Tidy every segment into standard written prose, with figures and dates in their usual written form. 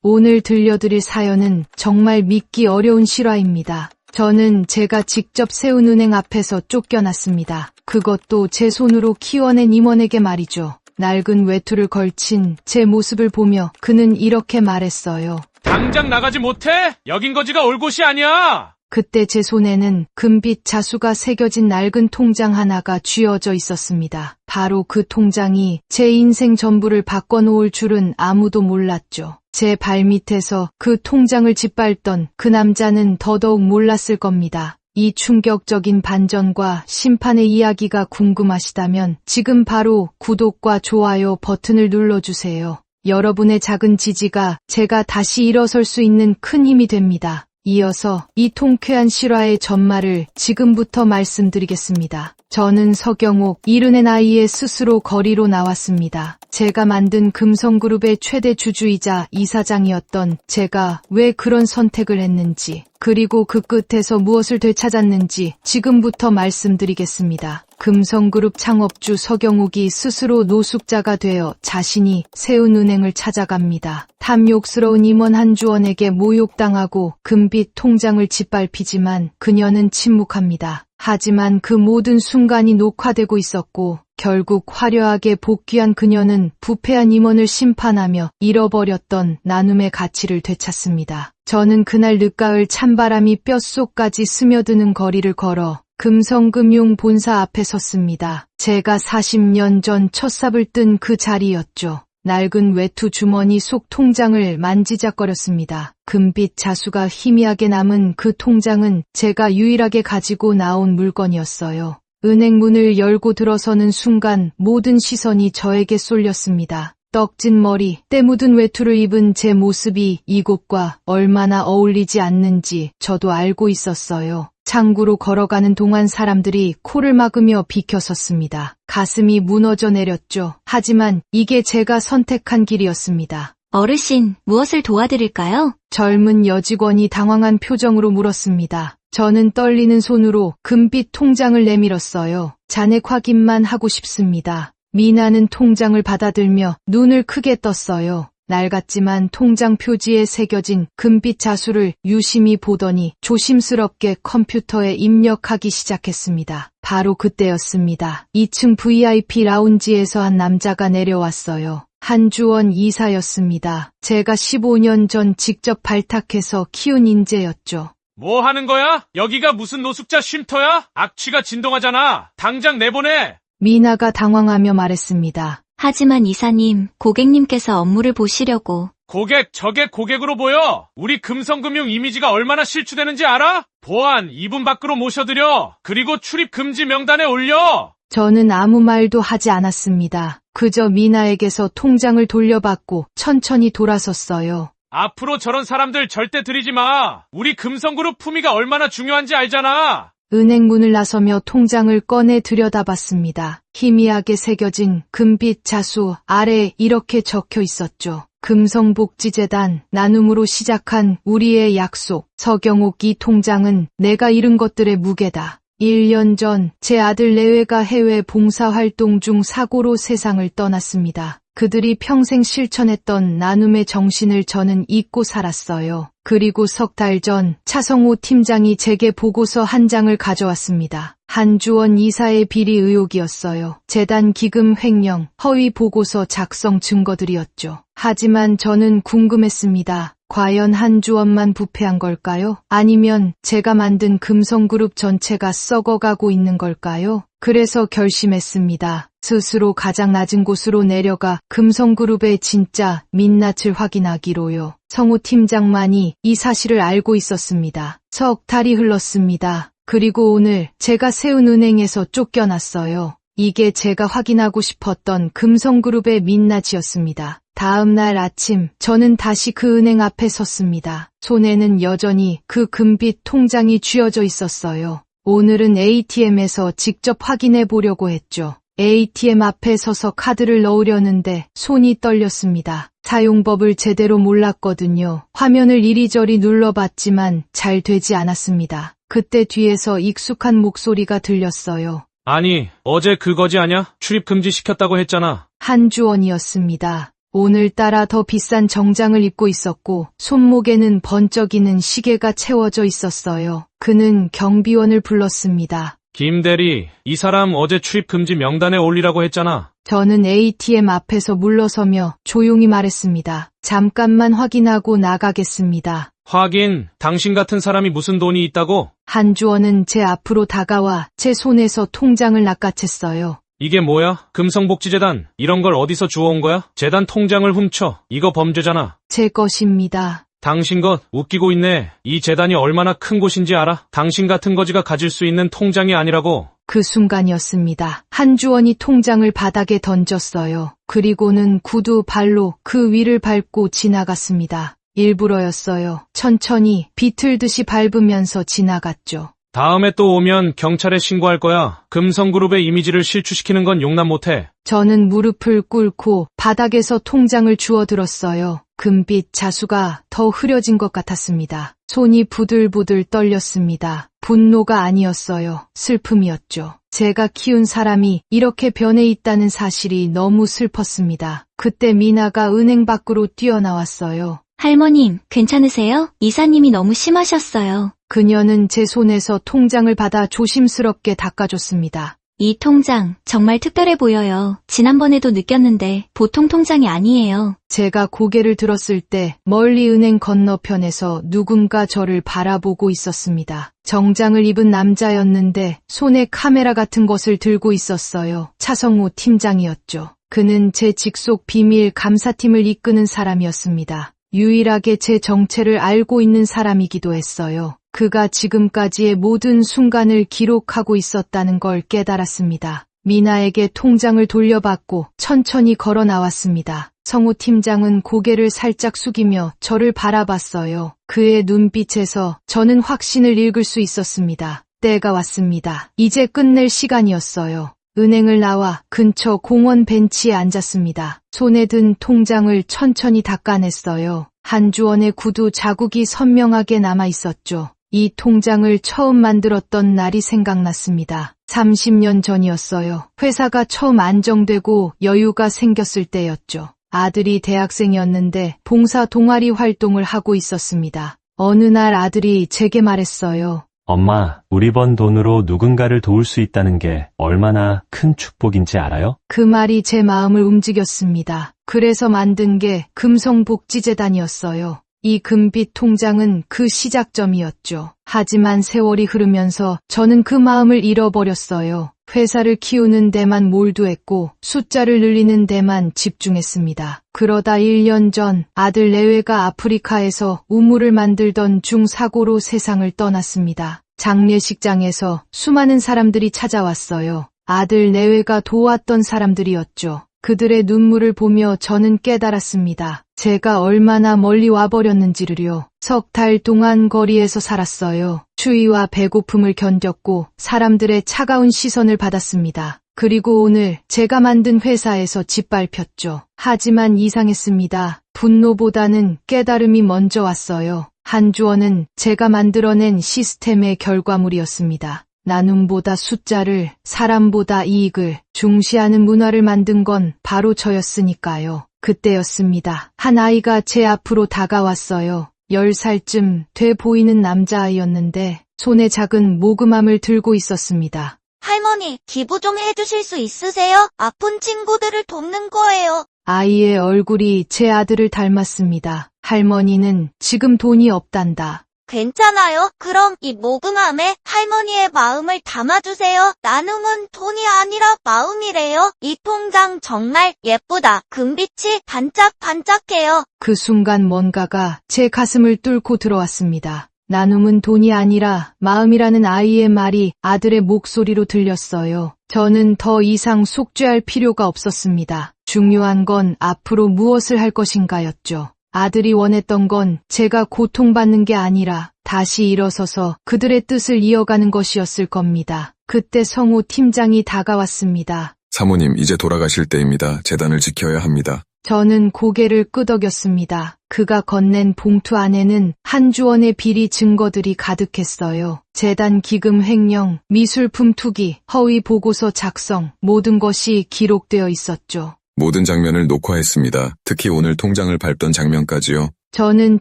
오늘 들려드릴 사연은 정말 믿기 어려운 실화입니다. 저는 제가 직접 세운 은행 앞에서 쫓겨났습니다. 그것도 제 손으로 키워낸 임원에게 말이죠. 낡은 외투를 걸친 제 모습을 보며 그는 이렇게 말했어요. 당장 나가지 못해? 여긴 거지가 올 곳이 아니야. 그때 제 손에는 금빛 자수가 새겨진 낡은 통장 하나가 쥐어져 있었습니다. 바로 그 통장이 제 인생 전부를 바꿔놓을 줄은 아무도 몰랐죠. 제 발밑에서 그 통장을 짓밟던 그 남자는 더더욱 몰랐을 겁니다. 이 충격적인 반전과 심판의 이야기가 궁금하시다면 지금 바로 구독과 좋아요 버튼을 눌러주세요. 여러분의 작은 지지가 제가 다시 일어설 수 있는 큰 힘이 됩니다. 이어서 이 통쾌한 실화의 전말을 지금부터 말씀드리겠습니다. 저는 서경옥, 70의 나이에 스스로 거리로 나왔습니다. 제가 만든 금성그룹의 최대 주주이자 이사장이었던 제가 왜 그런 선택을 했는지, 그리고 그 끝에서 무엇을 되찾았는지 지금부터 말씀드리겠습니다. 금성그룹 창업주 서경옥이 스스로 노숙자가 되어 자신이 세운 은행을 찾아갑니다. 탐욕스러운 임원 한주원에게 모욕당하고 금빛 통장을 짓밟히지만 그녀는 침묵합니다. 하지만 그 모든 순간이 녹화되고 있었고 결국 화려하게 복귀한 그녀는 부패한 임원을 심판하며 잃어버렸던 나눔의 가치를 되찾습니다. 저는 그날 늦가을 찬바람이 뼛속까지 스며드는 거리를 걸어 금성금융 본사 앞에 섰습니다. 제가 40년 전 첫 삽을 뜬 그 자리였죠. 낡은 외투 주머니 속 통장을 만지작거렸습니다. 금빛 자수가 희미하게 남은 그 통장은 제가 유일하게 가지고 나온 물건이었어요. 은행 문을 열고 들어서는 순간 모든 시선이 저에게 쏠렸습니다. 떡진 머리, 때 묻은 외투를 입은 제 모습이 이곳과 얼마나 어울리지 않는지 저도 알고 있었어요. 창구로 걸어가는 동안 사람들이 코를 막으며 비켜섰습니다. 가슴이 무너져 내렸죠. 하지만 이게 제가 선택한 길이었습니다. 어르신, 무엇을 도와드릴까요? 젊은 여직원이 당황한 표정으로 물었습니다. 저는 떨리는 손으로 금빛 통장을 내밀었어요. 잔액 확인만 하고 싶습니다. 미나는 통장을 받아들며 눈을 크게 떴어요. 낡았지만 통장 표지에 새겨진 금빛 자수를 유심히 보더니 조심스럽게 컴퓨터에 입력하기 시작했습니다. 바로 그때였습니다. 2층 VIP 라운지에서 한 남자가 내려왔어요. 한주원 이사였습니다. 제가 15년 전 직접 발탁해서 키운 인재였죠. 뭐 하는 거야? 여기가 무슨 노숙자 쉼터야? 악취가 진동하잖아. 당장 내보내. 미나가 당황하며 말했습니다. 하지만 이사님, 고객님께서 업무를 보시려고. 고객, 저게 고객으로 보여. 우리 금성금융 이미지가 얼마나 실추되는지 알아? 보안 2분 밖으로 모셔드려. 그리고 출입 금지 명단에 올려. 저는 아무 말도 하지 않았습니다. 그저 미나에게서 통장을 돌려받고 천천히 돌아섰어요. 앞으로 저런 사람들 절대 들이지 마. 우리 금성그룹 품위가 얼마나 중요한지 알잖아. 은행 문을 나서며 통장을 꺼내 들여다봤습니다. 희미하게 새겨진 금빛 자수 아래에 이렇게 적혀 있었죠. 금성복지재단 나눔으로 시작한 우리의 약속. 서경옥 이 통장은 내가 잃은 것들의 무게다. 1년 전 제 아들 내외가 해외 봉사활동 중 사고로 세상을 떠났습니다. 그들이 평생 실천했던 나눔의 정신을 저는 잊고 살았어요. 그리고 석 달 전 차성호 팀장이 제게 보고서 한 장을 가져왔습니다. 한주원 이사의 비리 의혹이었어요. 재단 기금 횡령, 허위 보고서 작성 증거들이었죠. 하지만 저는 궁금했습니다. 과연 한주원만 부패한 걸까요? 아니면 제가 만든 금성그룹 전체가 썩어가고 있는 걸까요? 그래서 결심했습니다. 스스로 가장 낮은 곳으로 내려가 금성그룹의 진짜 민낯을 확인하기로요. 성호 팀장만이 이 사실을 알고 있었습니다. 석 달이 흘렀습니다. 그리고 오늘 제가 세운 은행에서 쫓겨났어요. 이게 제가 확인하고 싶었던 금성그룹의 민낯이었습니다. 다음 날 아침 저는 다시 그 은행 앞에 섰습니다. 손에는 여전히 그 금빛 통장이 쥐어져 있었어요. 오늘은 ATM에서 직접 확인해 보려고 했죠. ATM 앞에 서서 카드를 넣으려는데 손이 떨렸습니다. 사용법을 제대로 몰랐거든요. 화면을 이리저리 눌러봤지만 잘 되지 않았습니다. 그때 뒤에서 익숙한 목소리가 들렸어요. 아니, 어제 그 거지 아냐? 출입 금지 시켰다고 했잖아. 한주원이었습니다. 오늘따라 더 비싼 정장을 입고 있었고 손목에는 번쩍이는 시계가 채워져 있었어요. 그는 경비원을 불렀습니다. 김 대리, 이 사람 어제 출입 금지 명단에 올리라고 했잖아. 저는 ATM 앞에서 물러서며 조용히 말했습니다. 잠깐만 확인하고 나가겠습니다. 확인, 당신 같은 사람이 무슨 돈이 있다고? 한주원은 제 앞으로 다가와 제 손에서 통장을 낚아챘어요. 이게 뭐야? 금성복지재단, 이런 걸 어디서 주워온 거야? 재단 통장을 훔쳐. 이거 범죄잖아. 제 것입니다. 당신 것 웃기고 있네. 이 재단이 얼마나 큰 곳인지 알아? 당신 같은 거지가 가질 수 있는 통장이 아니라고. 그 순간이었습니다. 한주원이 통장을 바닥에 던졌어요. 그리고는 구두 발로 그 위를 밟고 지나갔습니다. 일부러였어요. 천천히 비틀듯이 밟으면서 지나갔죠. 다음에 또 오면 경찰에 신고할 거야. 금성그룹의 이미지를 실추시키는 건 용납 못해. 저는 무릎을 꿇고 바닥에서 통장을 주워들었어요. 금빛 자수가 더 흐려진 것 같았습니다. 손이 부들부들 떨렸습니다. 분노가 아니었어요. 슬픔이었죠. 제가 키운 사람이 이렇게 변해 있다는 사실이 너무 슬펐습니다. 그때 미나가 은행 밖으로 뛰어나왔어요. 할머님, 괜찮으세요? 이사님이 너무 심하셨어요. 그녀는 제 손에서 통장을 받아 조심스럽게 닦아줬습니다. 이 통장 정말 특별해 보여요. 지난번에도 느꼈는데 보통 통장이 아니에요. 제가 고개를 들었을 때 멀리 은행 건너편에서 누군가 저를 바라보고 있었습니다. 정장을 입은 남자였는데 손에 카메라 같은 것을 들고 있었어요. 차성우 팀장이었죠. 그는 제 직속 비밀 감사팀을 이끄는 사람이었습니다. 유일하게 제 정체를 알고 있는 사람이기도 했어요. 그가 지금까지의 모든 순간을 기록하고 있었다는 걸 깨달았습니다. 미나에게 통장을 돌려받고 천천히 걸어 나왔습니다. 성우 팀장은 고개를 살짝 숙이며 저를 바라봤어요. 그의 눈빛에서 저는 확신을 읽을 수 있었습니다. 때가 왔습니다. 이제 끝낼 시간이었어요. 은행을 나와 근처 공원 벤치에 앉았습니다. 손에 든 통장을 천천히 닦아냈어요. 한주원의 구두 자국이 선명하게 남아 있었죠. 이 통장을 처음 만들었던 날이 생각났습니다. 30년 전이었어요. 회사가 처음 안정되고 여유가 생겼을 때였죠. 아들이 대학생이었는데 봉사 동아리 활동을 하고 있었습니다. 어느 날 아들이 제게 말했어요. 엄마, 우리 번 돈으로 누군가를 도울 수 있다는 게 얼마나 큰 축복인지 알아요? 그 말이 제 마음을 움직였습니다. 그래서 만든 게 금성복지재단이었어요. 이 금빛 통장은 그 시작점이었죠. 하지만 세월이 흐르면서 저는 그 마음을 잃어버렸어요. 회사를 키우는 데만 몰두했고 숫자를 늘리는 데만 집중했습니다. 그러다 1년 전 아들 내외가 아프리카에서 우물을 만들던 중 사고로 세상을 떠났습니다. 장례식장에서 수많은 사람들이 찾아왔어요. 아들 내외가 도왔던 사람들이었죠. 그들의 눈물을 보며 저는 깨달았습니다. 제가 얼마나 멀리 와버렸는지를요. 석 달 동안 거리에서 살았어요. 추위와 배고픔을 견뎠고 사람들의 차가운 시선을 받았습니다. 그리고 오늘 제가 만든 회사에서 짓밟혔죠. 하지만 이상했습니다. 분노보다는 깨달음이 먼저 왔어요. 한주원은 제가 만들어낸 시스템의 결과물이었습니다. 나눔보다 숫자를, 사람보다 이익을 중시하는 문화를 만든 건 바로 저였으니까요. 그때였습니다. 한 아이가 제 앞으로 다가왔어요. 10살쯤 돼 보이는 남자아이였는데 손에 작은 모금함을 들고 있었습니다. 할머니, 기부 좀 해주실 수 있으세요? 아픈 친구들을 돕는 거예요. 아이의 얼굴이 제 아들을 닮았습니다. 할머니는 지금 돈이 없단다. 괜찮아요. 그럼 이 모금함에 할머니의 마음을 담아주세요. 나눔은 돈이 아니라 마음이래요. 이 통장 정말 예쁘다. 금빛이 반짝반짝해요. 그 순간 뭔가가 제 가슴을 뚫고 들어왔습니다. 나눔은 돈이 아니라 마음이라는 아이의 말이 아들의 목소리로 들렸어요. 저는 더 이상 속죄할 필요가 없었습니다. 중요한 건 앞으로 무엇을 할 것인가였죠. 아들이 원했던 건 제가 고통받는 게 아니라 다시 일어서서 그들의 뜻을 이어가는 것이었을 겁니다. 그때 성우 팀장이 다가왔습니다. 사모님, 이제 돌아가실 때입니다. 재단을 지켜야 합니다. 저는 고개를 끄덕였습니다. 그가 건넨 봉투 안에는 한주원의 비리 증거들이 가득했어요. 재단 기금 횡령, 미술품 투기, 허위 보고서 작성, 모든 것이 기록되어 있었죠. 모든 장면을 녹화했습니다. 특히 오늘 통장을 밟던 장면까지요. 저는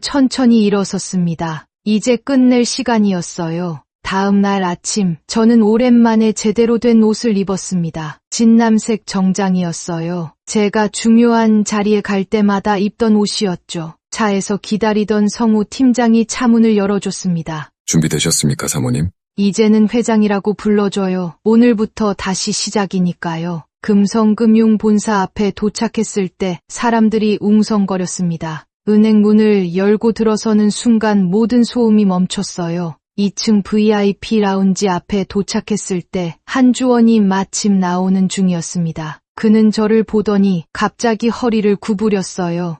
천천히 일어섰습니다. 이제 끝낼 시간이었어요. 다음 날 아침, 저는 오랜만에 제대로 된 옷을 입었습니다. 진남색 정장이었어요. 제가 중요한 자리에 갈 때마다 입던 옷이었죠. 차에서 기다리던 성우 팀장이 차문을 열어줬습니다. 준비되셨습니까, 사모님? 이제는 회장이라고 불러줘요. 오늘부터 다시 시작이니까요. 금성금융본사 앞에 도착했을 때 사람들이 웅성거렸습니다. 은행 문을 열고 들어서는 순간 모든 소음이 멈췄어요. 2층 VIP 라운지 앞에 도착했을 때 한주원이 마침 나오는 중이었습니다. 그는 저를 보더니 갑자기 허리를 구부렸어요.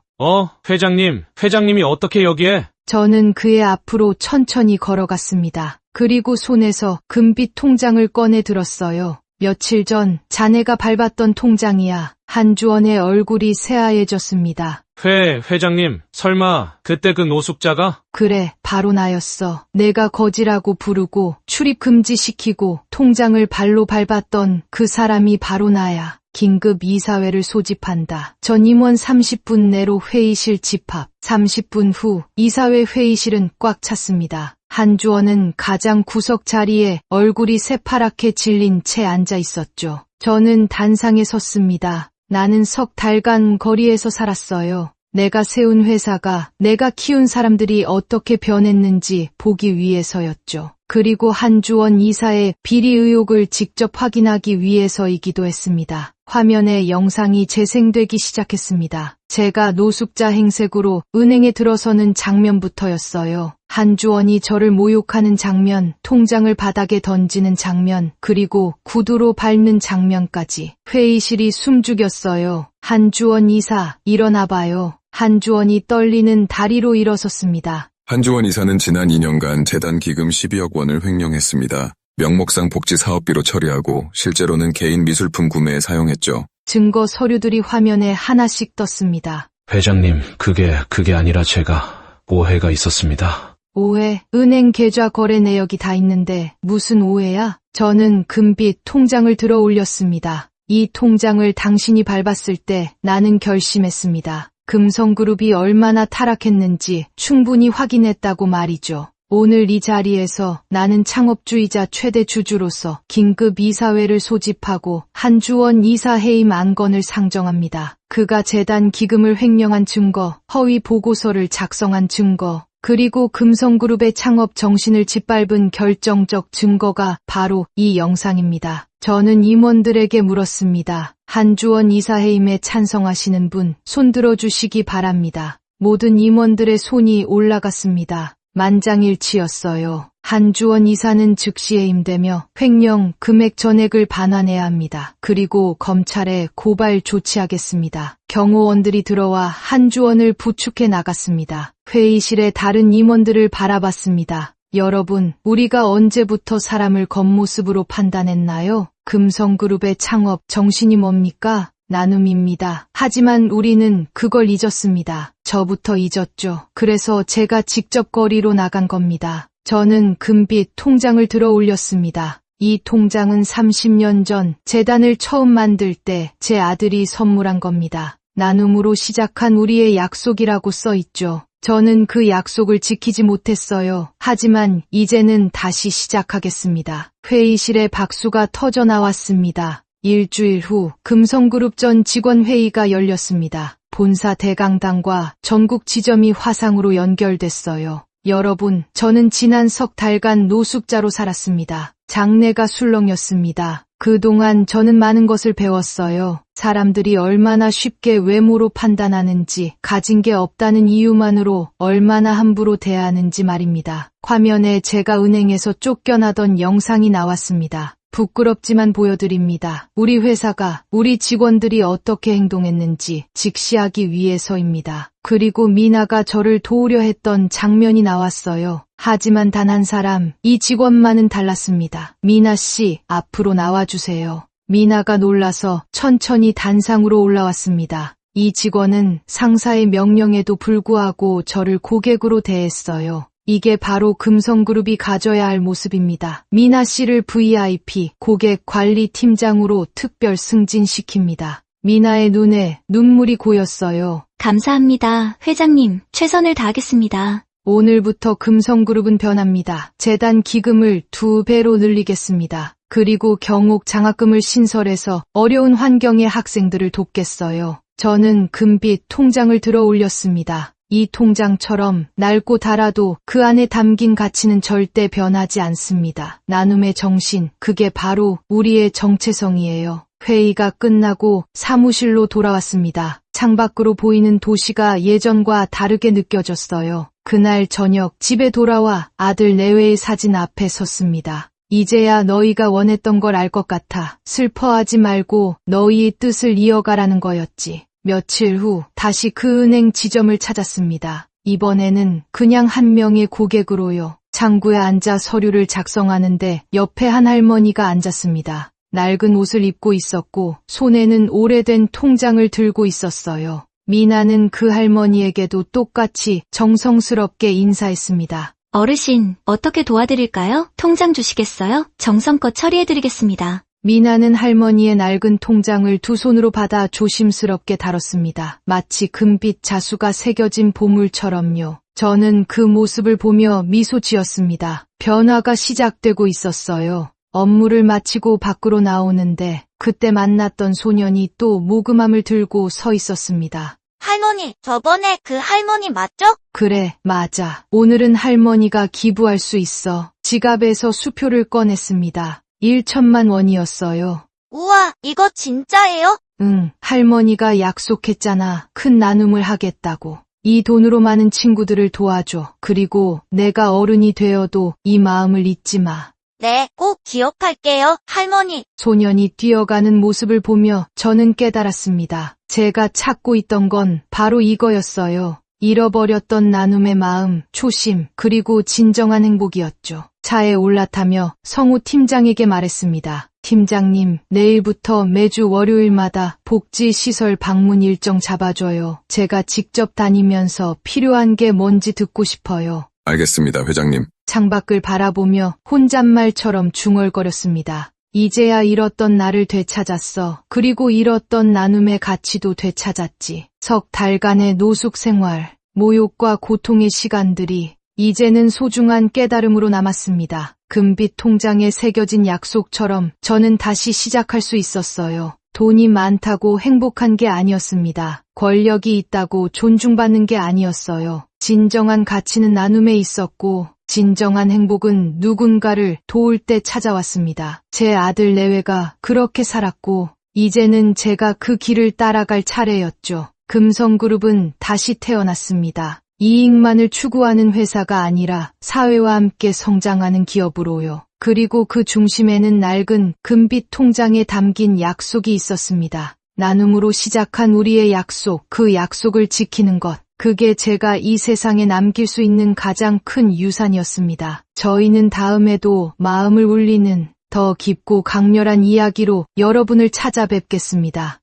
회장님이 어떻게 여기에? 저는 그의 앞으로 천천히 걸어갔습니다. 그리고 손에서 금빛 통장을 꺼내 들었어요. 며칠 전 자네가 밟았던 통장이야. 한주원의 얼굴이 새하얘졌습니다. 회장님, 설마 그때 그 노숙자가? 그래, 바로 나였어. 내가 거지라고 부르고 출입 금지시키고 통장을 발로 밟았던 그 사람이 바로 나야. 긴급 이사회를 소집한다. 전 임원 30분 내로 회의실 집합. 30분 후 이사회 회의실은 꽉 찼습니다. 한주원은 가장 구석 자리에 얼굴이 새파랗게 질린 채 앉아 있었죠. 저는 단상에 섰습니다. 나는 석 달간 거리에서 살았어요. 내가 세운 회사가, 내가 키운 사람들이 어떻게 변했는지 보기 위해서였죠. 그리고 한주원 이사의 비리 의혹을 직접 확인하기 위해서이기도 했습니다. 화면에 영상이 재생되기 시작했습니다. 제가 노숙자 행색으로 은행에 들어서는 장면부터였어요. 한주원이 저를 모욕하는 장면, 통장을 바닥에 던지는 장면, 그리고 구두로 밟는 장면까지. 회의실이 숨죽였어요. 한주원 이사, 일어나봐요. 한주원이 떨리는 다리로 일어섰습니다. 한주원 이사는 지난 2년간 재단 기금 12억 원을 횡령했습니다. 명목상 복지 사업비로 처리하고 실제로는 개인 미술품 구매에 사용했죠. 증거 서류들이 화면에 하나씩 떴습니다. 회장님, 그게 아니라 제가 오해가 있었습니다. 오해? 은행 계좌 거래 내역이 다 있는데 무슨 오해야? 저는 금빛 통장을 들어 올렸습니다. 이 통장을 당신이 밟았을 때 나는 결심했습니다. 금성그룹이 얼마나 타락했는지 충분히 확인했다고 말이죠. 오늘 이 자리에서 나는 창업주이자 최대 주주로서 긴급 이사회를 소집하고 한주원 이사 해임 안건을 상정합니다. 그가 재단 기금을 횡령한 증거, 허위 보고서를 작성한 증거, 그리고 금성그룹의 창업 정신을 짓밟은 결정적 증거가 바로 이 영상입니다. 저는 임원들에게 물었습니다. 한주원 이사 해임에 찬성하시는 분 손들어 주시기 바랍니다. 모든 임원들의 손이 올라갔습니다. 만장일치였어요. 한주원 이사는 즉시 해임되며 횡령 금액 전액을 반환해야 합니다. 그리고 검찰에 고발 조치하겠습니다. 경호원들이 들어와 한주원을 부축해 나갔습니다. 회의실에 다른 임원들을 바라봤습니다. 여러분, 우리가 언제부터 사람을 겉모습으로 판단했나요? 금성그룹의 창업 정신이 뭡니까? 나눔입니다. 하지만 우리는 그걸 잊었습니다. 저부터 잊었죠. 그래서 제가 직접 거리로 나간 겁니다. 저는 금빛 통장을 들어 올렸습니다. 이 통장은 30년 전 재단을 처음 만들 때 제 아들이 선물한 겁니다. 나눔으로 시작한 우리의 약속이라고 써 있죠. 저는 그 약속을 지키지 못했어요. 하지만 이제는 다시 시작하겠습니다. 회의실에 박수가 터져 나왔습니다. 일주일 후 금성그룹 전 직원회의가 열렸습니다. 본사 대강당과 전국 지점이 화상으로 연결됐어요. 여러분, 저는 지난 석 달간 노숙자로 살았습니다. 장래가 술렁였습니다. 그동안 저는 많은 것을 배웠어요. 사람들이 얼마나 쉽게 외모로 판단하는지, 가진 게 없다는 이유만으로 얼마나 함부로 대하는지 말입니다. 화면에 제가 은행에서 쫓겨나던 영상이 나왔습니다. 부끄럽지만 보여드립니다. 우리 회사가, 우리 직원들이 어떻게 행동했는지 직시하기 위해서입니다. 그리고 미나가 저를 도우려 했던 장면이 나왔어요. 하지만 단 한 사람, 이 직원만은 달랐습니다. 미나 씨, 앞으로 나와주세요. 미나가 놀라서 천천히 단상으로 올라왔습니다. 이 직원은 상사의 명령에도 불구하고 저를 고객으로 대했어요. 이게 바로 금성그룹이 가져야 할 모습입니다. 미나 씨를 VIP 고객 관리 팀장으로 특별 승진시킵니다. 미나의 눈에 눈물이 고였어요. 감사합니다. 회장님, 최선을 다하겠습니다. 오늘부터 금성그룹은 변합니다. 재단 기금을 2배로 늘리겠습니다. 그리고 경옥 장학금을 신설해서 어려운 환경의 학생들을 돕겠어요. 저는 금빛 통장을 들어 올렸습니다. 이 통장처럼 낡고 닳아도 그 안에 담긴 가치는 절대 변하지 않습니다. 나눔의 정신, 그게 바로 우리의 정체성이에요. 회의가 끝나고 사무실로 돌아왔습니다. 창밖으로 보이는 도시가 예전과 다르게 느껴졌어요. 그날 저녁 집에 돌아와 아들 내외의 사진 앞에 섰습니다. 이제야 너희가 원했던 걸 알 것 같아. 슬퍼하지 말고 너희의 뜻을 이어가라는 거였지. 며칠 후 다시 그 은행 지점을 찾았습니다. 이번에는 그냥 한 명의 고객으로요. 창구에 앉아 서류를 작성하는데 옆에 한 할머니가 앉았습니다. 낡은 옷을 입고 있었고 손에는 오래된 통장을 들고 있었어요. 미나는 그 할머니에게도 똑같이 정성스럽게 인사했습니다. 어르신, 어떻게 도와드릴까요? 통장 주시겠어요? 정성껏 처리해드리겠습니다. 미나는 할머니의 낡은 통장을 두 손으로 받아 조심스럽게 다뤘습니다. 마치 금빛 자수가 새겨진 보물처럼요. 저는 그 모습을 보며 미소 지었습니다. 변화가 시작되고 있었어요. 업무를 마치고 밖으로 나오는데 그때 만났던 소년이 또 모금함을 들고 서 있었습니다. 할머니, 저번에 그 할머니 맞죠? 그래, 맞아. 오늘은 할머니가 기부할 수 있어. 지갑에서 수표를 꺼냈습니다. 1천만 원이었어요. 우와, 이거 진짜예요? 응, 할머니가 약속했잖아. 큰 나눔을 하겠다고. 이 돈으로 많은 친구들을 도와줘. 그리고 내가 어른이 되어도 이 마음을 잊지 마. 네, 꼭 기억할게요, 할머니. 소년이 뛰어가는 모습을 보며 저는 깨달았습니다. 제가 찾고 있던 건 바로 이거였어요. 잃어버렸던 나눔의 마음, 초심, 그리고 진정한 행복이었죠. 차에 올라타며 성우 팀장에게 말했습니다. 팀장님, 내일부터 매주 월요일마다 복지시설 방문 일정 잡아줘요. 제가 직접 다니면서 필요한 게 뭔지 듣고 싶어요. 알겠습니다, 회장님. 창밖을 바라보며 혼잣말처럼 중얼거렸습니다. 이제야 잃었던 나를 되찾았어. 그리고 잃었던 나눔의 가치도 되찾았지. 석 달간의 노숙 생활, 모욕과 고통의 시간들이 이제는 소중한 깨달음으로 남았습니다. 금빛 통장에 새겨진 약속처럼 저는 다시 시작할 수 있었어요. 돈이 많다고 행복한 게 아니었습니다. 권력이 있다고 존중받는 게 아니었어요. 진정한 가치는 나눔에 있었고 진정한 행복은 누군가를 도울 때 찾아왔습니다. 제 아들 내외가 그렇게 살았고 이제는 제가 그 길을 따라갈 차례였죠. 금성그룹은 다시 태어났습니다. 이익만을 추구하는 회사가 아니라 사회와 함께 성장하는 기업으로요. 그리고 그 중심에는 낡은 금빛 통장에 담긴 약속이 있었습니다. 나눔으로 시작한 우리의 약속, 그 약속을 지키는 것. 그게 제가 이 세상에 남길 수 있는 가장 큰 유산이었습니다. 저희는 다음에도 마음을 울리는 더 깊고 강렬한 이야기로 여러분을 찾아뵙겠습니다.